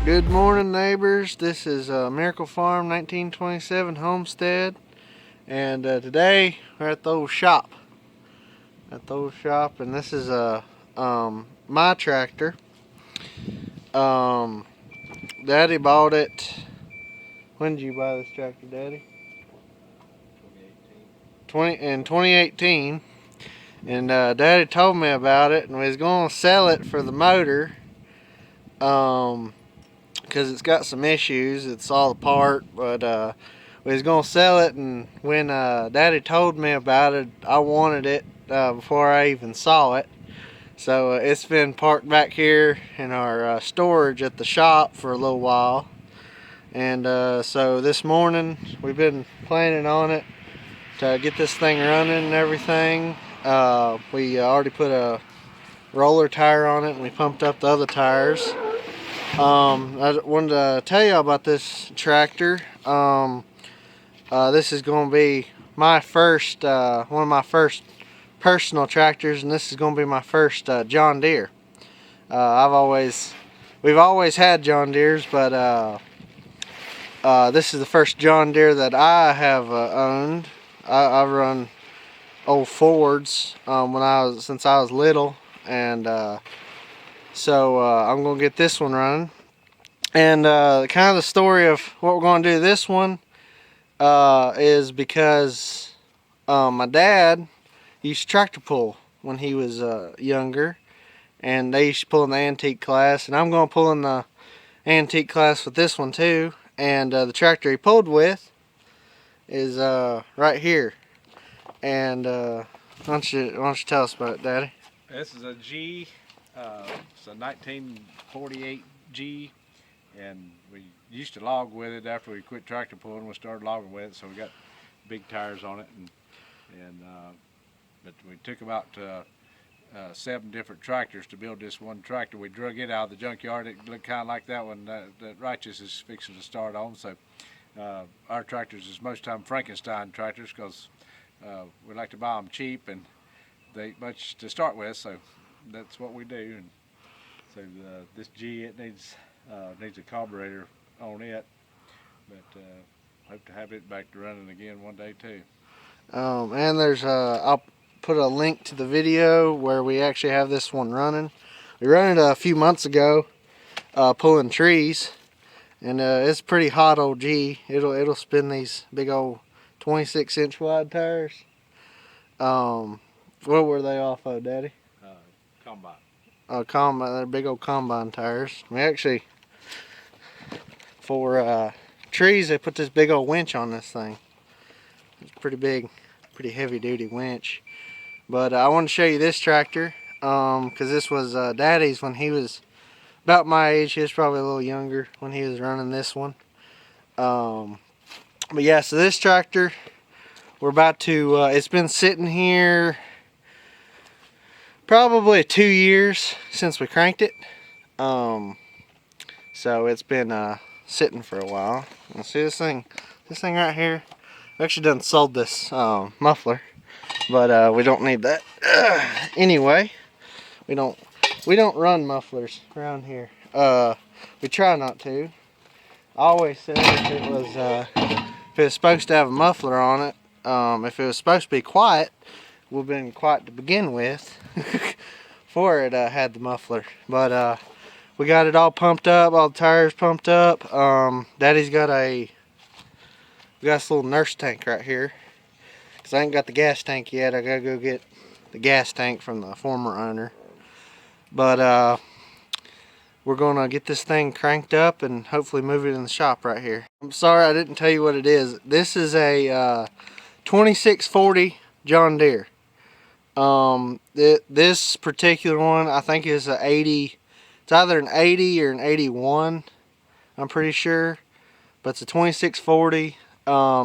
Good morning, neighbors. This is Miracle Farm 1927 Homestead, and today we're at the old shop. And this is my tractor. Daddy bought it. When did you buy this tractor, Daddy? 2018. And Daddy told me about it, and we was gonna sell it for the motor. Because it's got some issues. It's all apart, but we was gonna sell it, and when Daddy told me about it, I wanted it before I even saw it. So it's been parked back here in our storage at the shop for a little while, and so this morning we've been planning on it to get this thing running and everything. We already put a roller tire on it, and we pumped up the other tires. I wanted to tell you about this tractor. This is going to be my first, one of my first personal tractors, and this is going to be my first John Deere. We've always had John Deeres, but this is the first John Deere that I have owned. I've run old Fords since I was little, and so I'm going to get this one running. And kind of the story of what we're going to do this one is because my dad used to tractor pull when he was younger, and they used to pull in the antique class, and I'm going to pull in the antique class with this one too. And the tractor he pulled with is right here. And why don't you tell us about it, Daddy? This is a G. It's a 1948 G, and we used to log with it after we quit tractor pulling. We started logging with it, so we got big tires on it, but we took about 7 different tractors to build this one tractor. We drug it out of the junkyard. It looked kind of like that one that Righteous is fixing to start on. So our tractors is most time Frankenstein tractors, because we like to buy them cheap, and they ain't much to start with, so that's what we do. And so this G, it needs a carburetor on it, but hope to have it back to running again one day too. And there's I'll put a link to the video where we actually have this one running. We ran it a few months ago, pulling trees, and it's pretty hot old G. It'll spin these big old 26-inch wide tires. What were they off of, Daddy? Combine. Combine. They're big old combine tires. We actually, for trees, they put this big old winch on this thing. It's pretty big, pretty heavy duty winch. But I want to show you this tractor, because this was Daddy's when he was about my age. He was probably a little younger when he was running this one. But yeah, so this tractor, we're about to, it's been sitting here probably 2 years since we cranked it. So it's been sitting for a while. You see this thing right here? We actually done sold this muffler, but we don't need that. Anyway, we don't run mufflers around here. We try not to. I always said if it was supposed to have a muffler on it, if it was supposed to be quiet, it would have been quiet to begin with before it had the muffler. But we got it all pumped up, all the tires pumped up. Daddy's got this little nurse tank right here, because I ain't got the gas tank yet. I gotta go get the gas tank from the former owner. But we're gonna get this thing cranked up and hopefully move it in the shop right here. I'm sorry I didn't tell you what it is. This is a 2640 John Deere. This particular one, I think, is a 80. It's either an 80 or an 81. I'm pretty sure, but it's a 2640.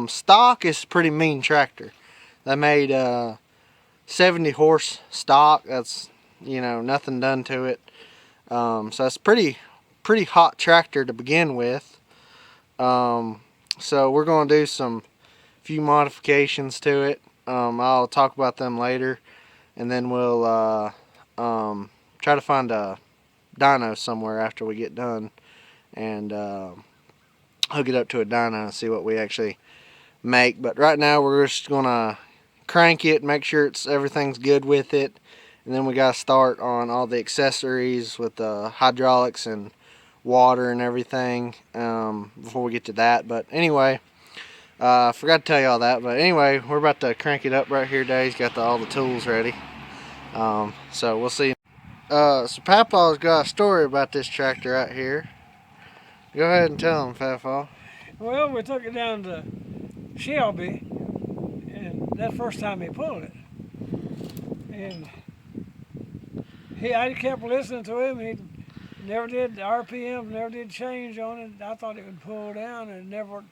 Stock is a pretty mean tractor. They made 70 horse stock. That's, nothing done to it. So it's pretty hot tractor to begin with. So we're going to do few modifications to it. I'll talk about them later, and then we'll try to find a dyno somewhere after we get done, and hook it up to a dyno and see what we actually make. But right now we're just gonna crank it, make sure everything's good with it, and then we gotta start on all the accessories with the hydraulics and water and everything before we get to that. But anyway, I forgot to tell you all that, but anyway, we're about to crank it up right here. Daddy's got all the tools ready, so we'll see. So Papa's got a story about this tractor right here. Go ahead and tell him, Papa. Well, we took it down to Shelby, and that first time he pulled it, and I kept listening to him. He never did, the RPM never did change on it. I thought it would pull down, and the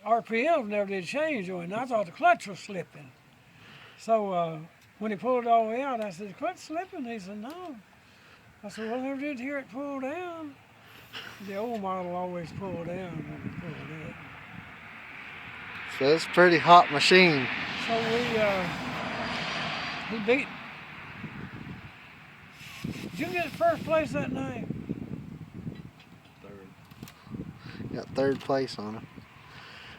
RPM never did change on it, and I thought the clutch was slipping. So when he pulled it all the way out, I said, "The clutch slipping?" He said, "No." I said, "Well, I never did hear it pull down." The old model always pulled down when he pulled it. So it's a pretty hot machine. So he beat. Did you get first place that night? Third. Got third place on it.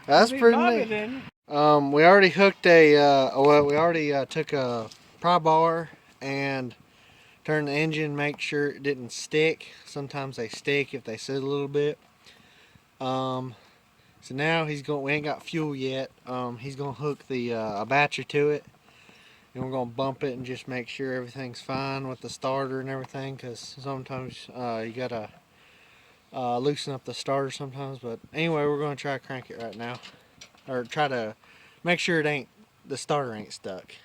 That's Beat pretty Bobby, neat. didn't We already hooked we already took a pry bar and turned the engine, make sure it didn't stick. Sometimes they stick if they sit a little bit. So now we ain't got fuel yet. He's gonna hook a battery to it, and we're gonna bump it and just make sure everything's fine with the starter and everything, because sometimes you gotta loosen up the starter sometimes. But anyway, we're gonna try to crank it right now, or try to make sure the starter ain't stuck.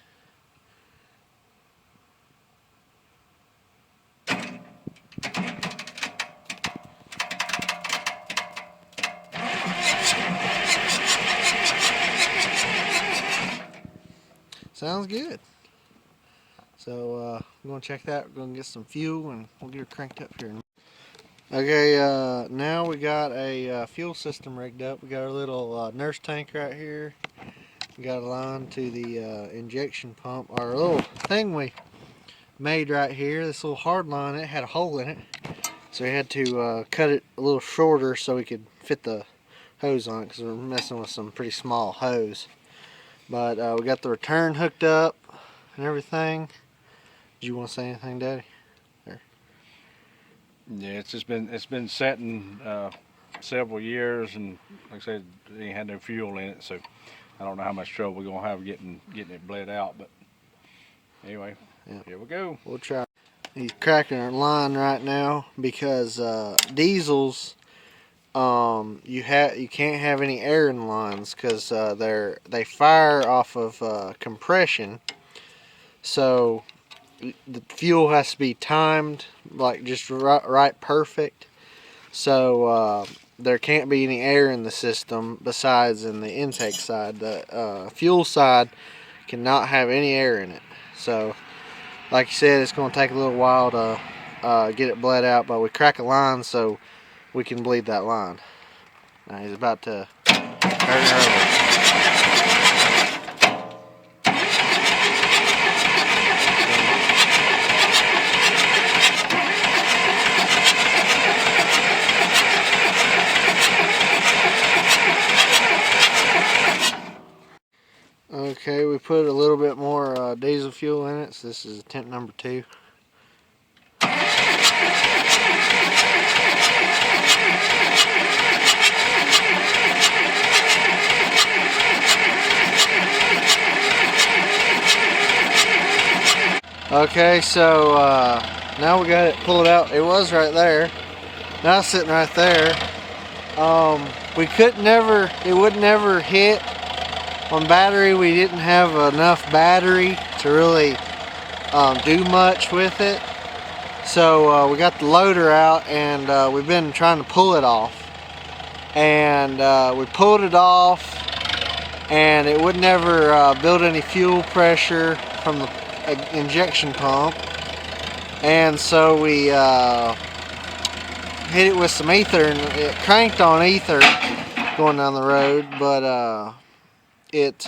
Sounds good. So we're gonna check that. We're gonna get some fuel and we'll get her cranked up here. Okay, now we got a fuel system rigged up. We got our little nurse tank right here. We got a line to the injection pump. Our little thing we made right here, this little hard line, it had a hole in it. So we had to cut it a little shorter so we could fit the hose on it, because we're messing with some pretty small hose. But we got the return hooked up and everything. Did you want to say anything, Daddy? Or? Yeah, it's been setting several years, and like I said, it ain't had no fuel in it, so I don't know how much trouble we're gonna have getting it bled out. But anyway, yeah. Here we go. We'll try. He's cracking our line right now because diesels, you can't have any air in lines because they fire off of compression. So the fuel has to be timed, like just right perfect. So there can't be any air in the system besides in the intake side. The fuel side cannot have any air in it. So like you said, it's going to take a little while to get it bled out, but we crack a line so we can bleed that line. Now he's about to turn her over. Okay, we put a little bit more diesel fuel in it, so this is attempt number 2. Okay, so now we got it pulled out. It was right there. Now it's sitting right there. It would never hit on battery. We didn't have enough battery to really do much with it. So we got the loader out, and we've been trying to pull it off. And we pulled it off, and it would never build any fuel pressure from the injection pump. And so we hit it with some ether, and it cranked on ether going down the road, but it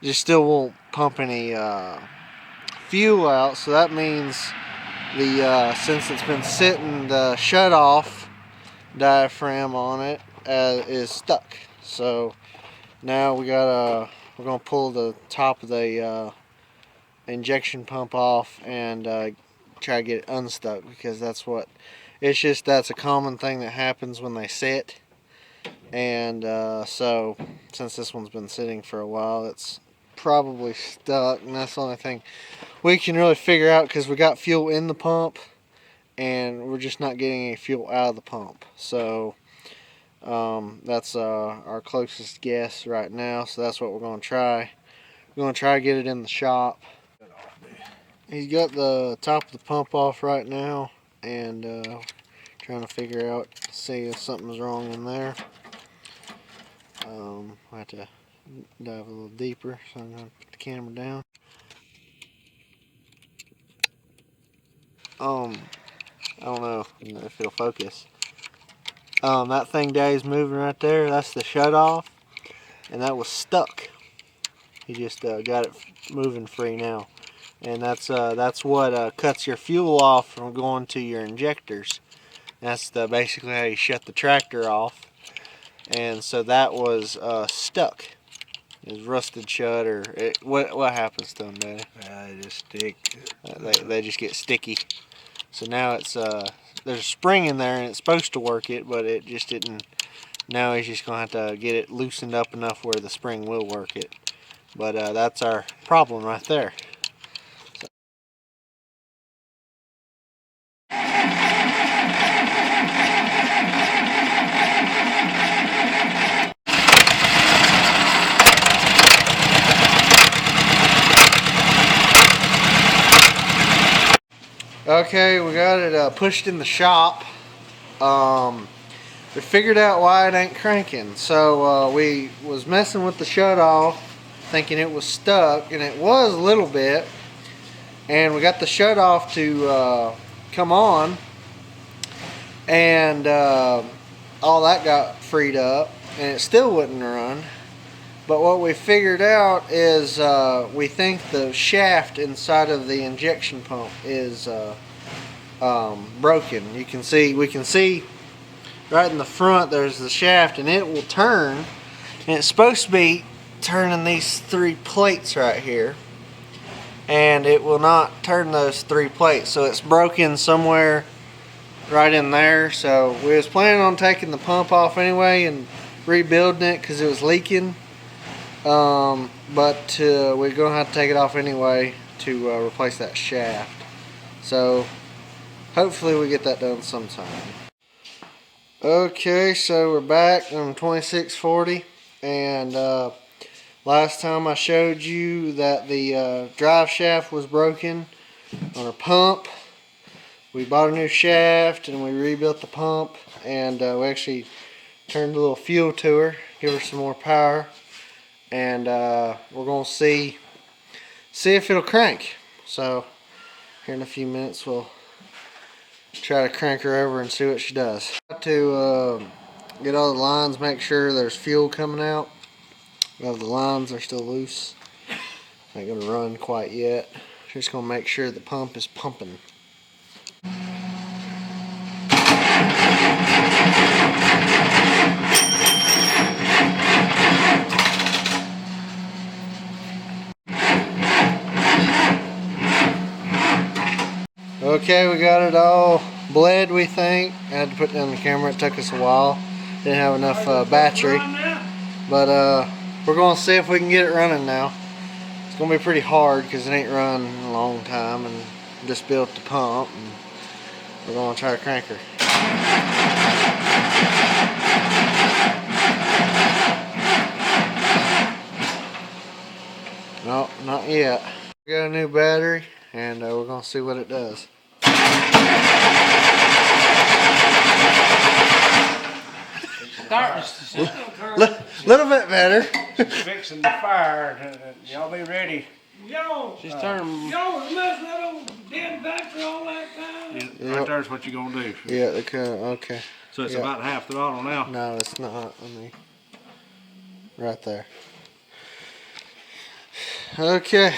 just still won't pump any fuel out. So that means since it's been sitting, the shut off diaphragm on it is stuck. So now we're gonna pull the top of the injection pump off and try to get it unstuck, because that's a common thing that happens when they sit. And so since this one's been sitting for a while, it's probably stuck, and that's the only thing we can really figure out, because we got fuel in the pump and we're just not getting any fuel out of the pump. So that's our closest guess right now. So that's what we're going to try. We're going to try to get it in the shop. He's got the top of the pump off right now, and trying to figure out, see if something's wrong in there. I have to dive a little deeper, so I'm going to put the camera down. I don't know if it'll focus. That thing Daddy's moving right there, that's the shut off, and that was stuck. He just got it moving free now, and that's what cuts your fuel off from going to your injectors. That's basically how you shut the tractor off. And so that was stuck. It was rusted shut, or what happens to them, Daddy? They just stick. They just get sticky. So now it's there's a spring in there and it's supposed to work it, but it just didn't. Now he's just gonna have to get it loosened up enough where the spring will work it. But that's our problem right there. So. Okay, we got it pushed in the shop. We figured out why it ain't cranking. So we was messing with the shut off, thinking it was stuck, and it was a little bit. And we got the shut off to come on, and all that got freed up, and it still wouldn't run. But what we figured out is we think the shaft inside of the injection pump is broken. We can see right in the front there's the shaft, and it will turn, and it's supposed to be turning these 3 plates right here, and it will not turn those 3 plates. So it's broken somewhere right in there. So we was planning on taking the pump off anyway and rebuilding it because it was leaking. But we're gonna have to take it off anyway to replace that shaft. So hopefully we get that done sometime. Okay, so we're back on 2640, and last time I showed you that the drive shaft was broken on our pump. We bought a new shaft and we rebuilt the pump, and we actually turned a little fuel to her, give her some more power. And we're gonna see if it'll crank. So here in a few minutes we'll try to crank her over and see what she does. To get all the lines, make sure there's fuel coming out. Well, the lines are still loose. Ain't gonna run quite yet. Just gonna make sure the pump is pumping. Okay, we got it all bled, we think. I had to put down the camera, it took us a while. Didn't have enough battery. But we're going to see if we can get it running now. It's going to be pretty hard because it ain't run in a long time, and just built the pump, and we're going to try to crank her. No, not yet. We got a new battery, and we're going to see what it does. Little bit better. She's fixing the fire. Y'all be ready. She's turning. Y'all was messing that old dead battery all that time. Yeah, right there's what you're gonna do. Yeah, okay. So it's about half throttle now. No, it's not. Right there. Okay.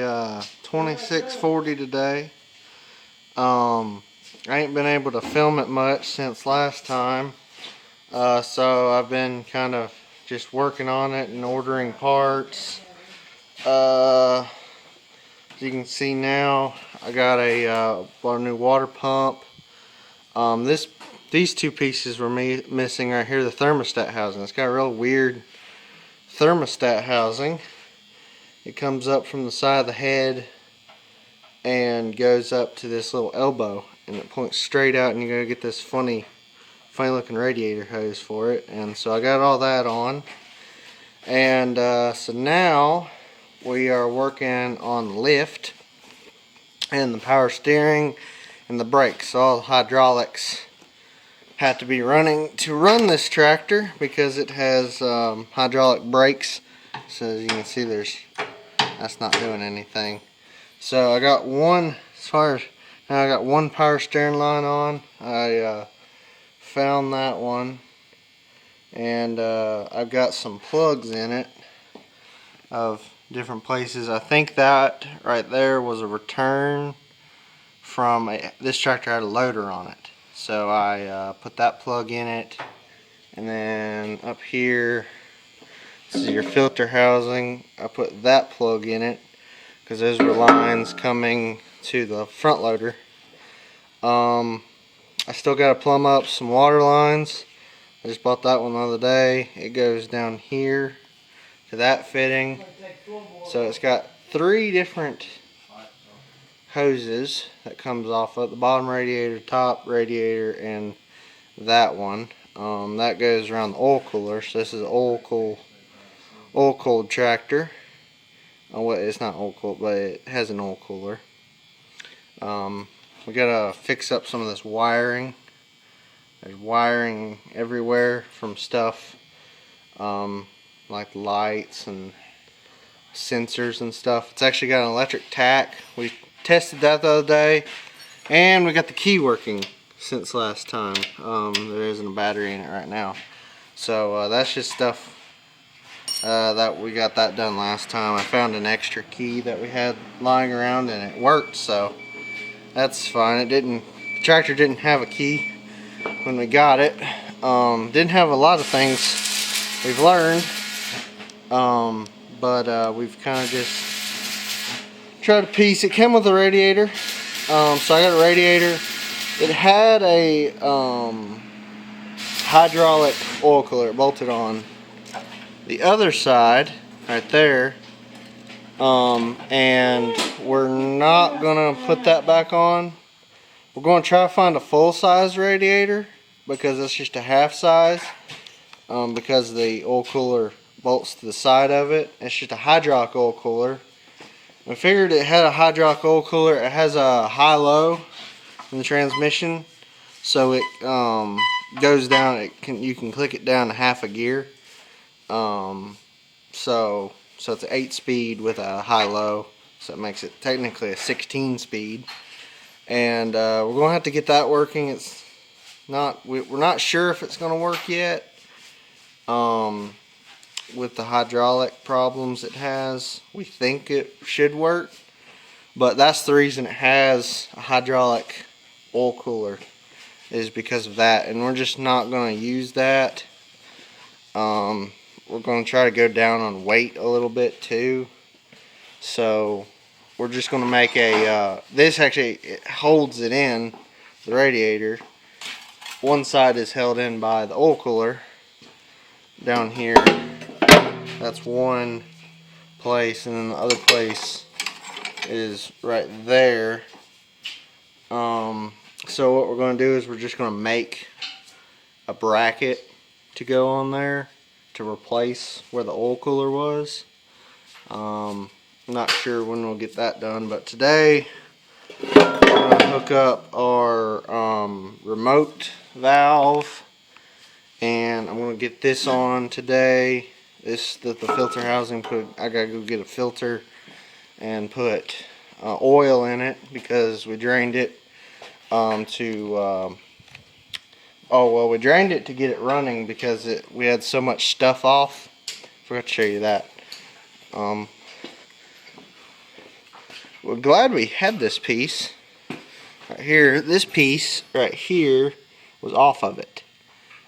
a 2640 today. I ain't been able to film it much since last time, so I've been kind of just working on it and ordering parts. As you can see now, I got a new water pump. These two pieces were missing right here, the thermostat housing. It's got a real weird thermostat housing. It comes up from the side of the head and goes up to this little elbow, and it points straight out, and you gotta get this funny looking radiator hose for it. And so I got all that on, and so now we are working on the lift and the power steering and the brakes. All the hydraulics have to be running to run this tractor because it has hydraulic brakes. So as you can see, that's not doing anything. So I got one, I got one power steering line on. I found that one, and I've got some plugs in it of different places. I think that right there was a return from this tractor had a loader on it. So I put that plug in it, and then up here, this is your filter housing. I put that plug in it because those were lines coming to the front loader. I still got to plumb up some water lines. I just bought that one the other day. It goes down here to that fitting. So it's got 3 different hoses that comes off of the bottom radiator, top radiator, and that one. That goes around the oil cooler. So this is an oil cooled tractor. Well, it's not oil cooled, but it has an oil cooler. We gotta fix up some of this wiring. There's wiring everywhere from stuff like lights and sensors and stuff. It's actually got an electric tack. We tested that the other day, and we got the key working since last time. There isn't a battery in it right now, so that's just stuff that we got that done last time. I found an extra key that we had lying around, and it worked, so that's fine. The tractor didn't have a key when we got it. Didn't have a lot of things we've learned, but we've kind of just tried to piece. It came with a radiator, so I got a radiator. It had a hydraulic oil cooler bolted on the other side right there, and we're not gonna put that back on. We're going to try to find a full-size radiator because it's just a half size, because the oil cooler bolts to the side of it. It's just a hydraulic oil cooler. I figured it had a hydraulic oil cooler. It has a high-low in the transmission, so it goes down. You can click it down to half a gear. So it's an 8-speed with a high-low, so it makes it technically a 16-speed. And we're gonna have to get that working. We're not sure if it's gonna work yet. With the hydraulic problems it has, we think it should work, but that's the reason it has a hydraulic oil cooler, is because of that. And we're just not gonna use that. We're gonna try to go down on weight a little bit too, so we're just going to make this actually, it holds it in, the radiator. One side is held in by the oil cooler down here. That's one place, and then the other place is right there. So what we're going to do is we're just going to make a bracket to go on there to replace where the oil cooler was. I'm not sure when we'll get that done, but today we're going to hook up our remote valve, and I'm going to get this on today. The filter housing, I got to go get a filter and put oil in it because we drained it we drained it to get it running because we had so much stuff off. Forgot to show you that. we're glad we had this piece right here. This piece right here was off of it,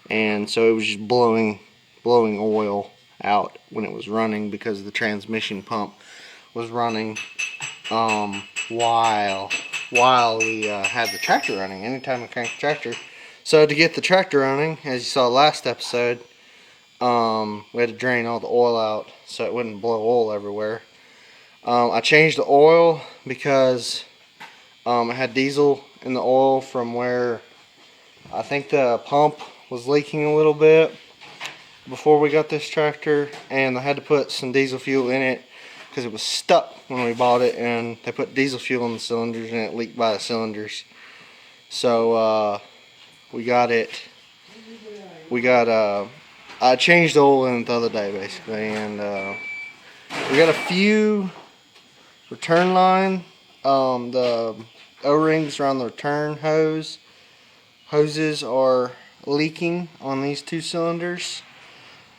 and so it was just blowing oil out when it was running because the transmission pump was running while we had the tractor running. Anytime we crank the tractor. So to get the tractor running, as you saw last episode, we had to drain all the oil out so it wouldn't blow oil everywhere. I changed the oil because it had diesel in the oil from where I think the pump was leaking a little bit before we got this tractor, and I had to put some diesel fuel in it because it was stuck when we bought it, and they put diesel fuel in the cylinders and it leaked by the cylinders. So I changed the oil in it the other day basically, and we got a few return line, the O-rings around the return hoses are leaking on these 2 cylinders.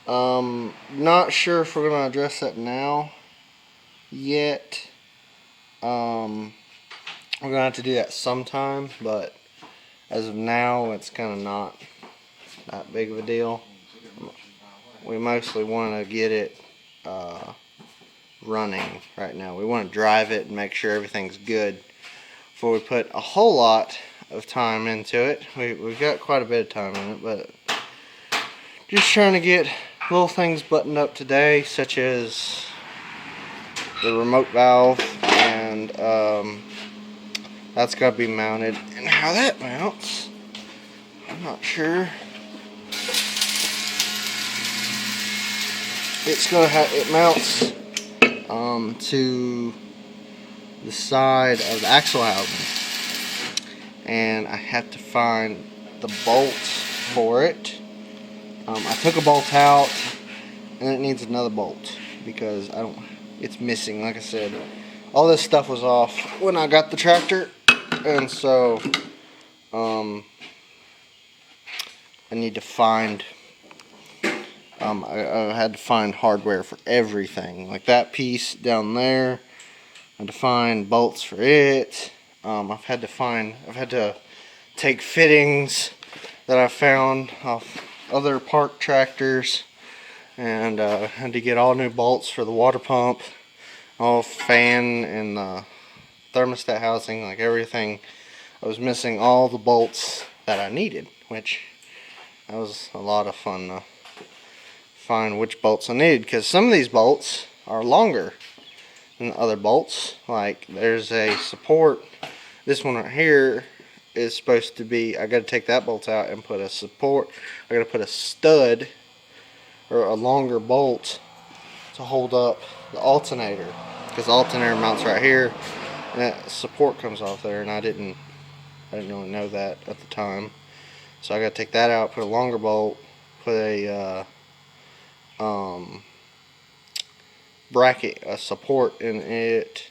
Not sure if we're going to address that now yet. We're going to have to do that sometime, but as of now it's kind of not that big of a deal. We mostly want to get it running right now. We want to drive it and make sure everything's good before we put a whole lot of time into it. We've got quite a bit of time in it, but just trying to get little things buttoned up today, such as the remote valve, and that's got to be mounted, and how that mounts I'm not sure. It mounts to the side of the axle housing, and I have to find the bolts for it. I took a bolt out, and it needs another bolt because it's missing. Like I said, all this stuff was off when I got the tractor, and so I need to find. I had to find hardware for everything, like that piece down there. I had to find bolts for it. I've had to take fittings that I found off other park tractors, and had to get all new bolts for the water pump, all fan and the thermostat housing, like everything. I was missing all the bolts that I needed, which that was a lot of fun to find which bolts I needed, because some of these bolts are longer than the other bolts. Like there's a support, this one right here is supposed to be, I got to take that bolt out and put a support. I got to put a stud or a longer bolt to hold up the alternator, because the alternator mounts right here and that support comes off there, and I didn't really know that at the time. So I got to take that out, put a longer bolt, put a bracket, a support in it.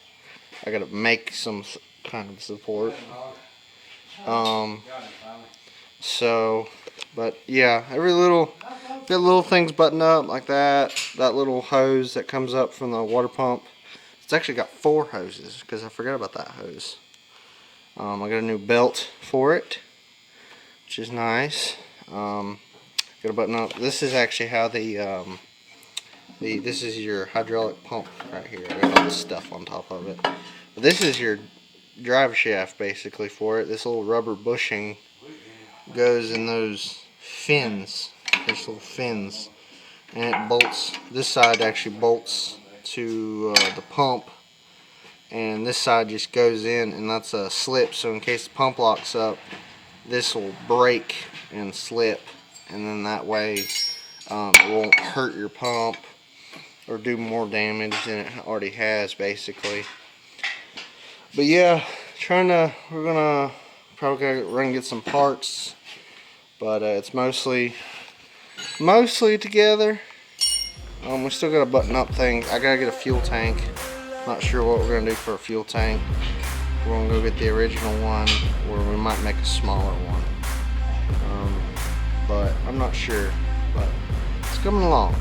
I got to make some kind of support. But yeah, got little things buttoned up like that. That little hose that comes up from the water pump, it's actually got 4 hoses because I forgot about that hose. I got a new belt for it, which is nice. Got to button up. This is actually how this is your hydraulic pump right here. I got all this stuff on top of it. But this is your drive shaft basically for it. This little rubber bushing goes in those fins. There's little fins, and it bolts. This side actually bolts to the pump, and this side just goes in, and that's a slip. So in case the pump locks up, this will break and slip, and then that way it won't hurt your pump or do more damage than it already has basically. But yeah, we're gonna probably run and get some parts, but it's mostly together. We still gotta button up things. I gotta get a fuel tank. Not sure what we're gonna do for a fuel tank. We're gonna go get the original one, or we might make a smaller one. But I'm not sure. But it's coming along.